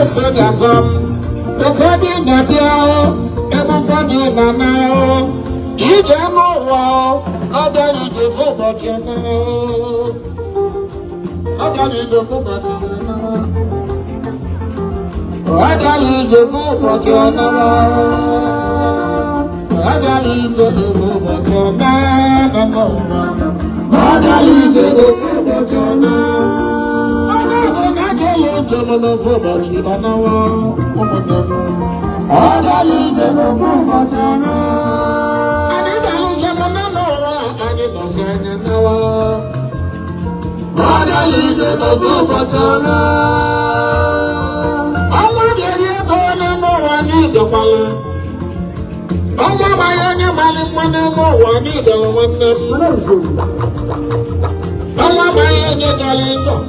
Soja gum. The Fadi Nadia, Emma Fadi Nana, Ijamo, other need to forget you know. Other need to forget you know. Other need to forget you know. Other need to forget you know. Other need to forget you know. Jolo for Bachi on our woman. All the leaders of Masana. And it don't Jamana, and it was an hour. All the leaders of Masana. I'm not getting going more. I need the ballon. No more my own ballon, one more. I need the one. No more my own challenge.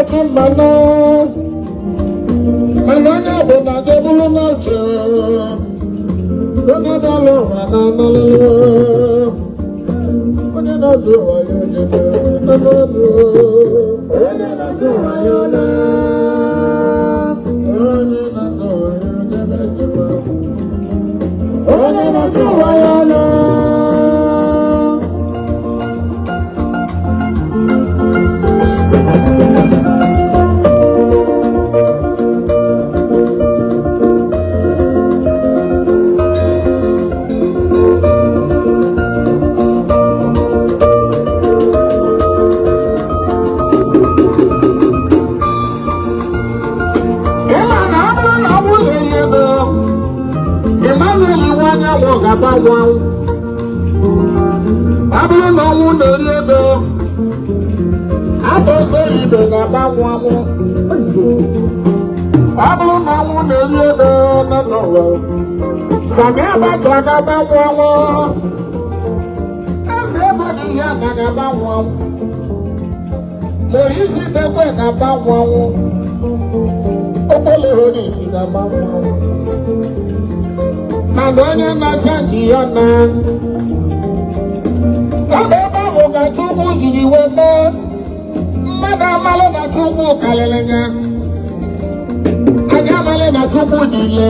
kacha mma na mana onye bụ na gị bụrụ n'oche onye dara ụwa na amalụ onye na-azụ ụwa ya ojebe n'ọnụ onye na-azụ ụwa ya ọla onye na-azụ ụwa ya ojebe ejebe onye na-azụ ụwa ya ọla abụrụ na ọnwụ na-eri ego abụzọ ibe ga-agbanwe anwụ ọ bụrụ na ọnwụ na-eri ego nọ n'ụwa Sami Abacha ga-agbanwe anwụ eze ego dị ihe na ga-agbanwe anwụ Morisi Bekwe ga-agbanwe anwụ Okpolo Hodisi ga-agbanwe anwụ mana onye na-asa nke ya na ebe ahụ ka Chukwu jiri wee mee mmadụ amalụ na Chukwu karịrị ya aga amalị na Chukwu niile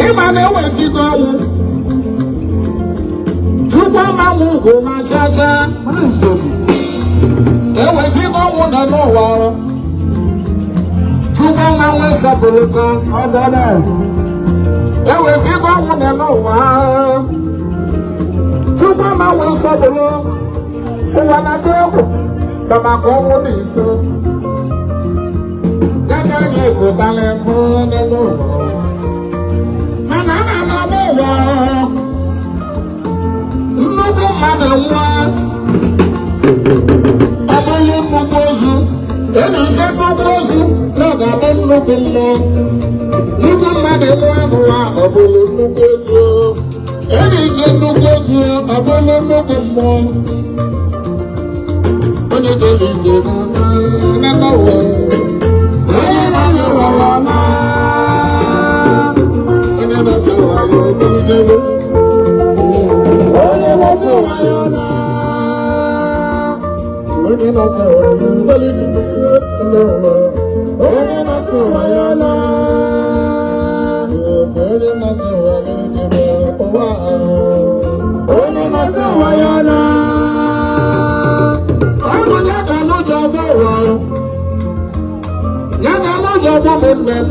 ịma na ewezigo ọnwụ Chukwu amanwụ ugwu ma chacha ewezigo ọnwụ nọ n'ụwa Chukwu amanwụ esapụrụta ọdọdọ ewezigo ọnwụ nọ n'ụwa Chukwu amanwụ esapụrụ ụwa na-atụ egwu nọ maka ọnwụ dị nso ganye anyị pụtara efu n'elu ụwa mana a na-ama ụwa nnukwu mmadụ nwa ọ bụghị nnukwu ozu eze nnukwu ozu na ọ ga-abụ nnukwu mmụọ nnukwu mmadụ nwa abụwa ọ bụrụ nnukwu ozu eze nnukwu ozu ọ bụrụ nnukwu mmụọ onye jere ije na n'ụwa onye na-azụ ụwa ọma onye na-azụ ụwa ya obere jere onye na-azụ ụwa ya ọma onye na-azụ ụwa ya obere jere onye na-azụ ụwa ya ọma onye na-azụ ụwa ya jere ụwa onye na-azụ ụwa ya ọma Yaga n'ụjọ bụ ụmụnne m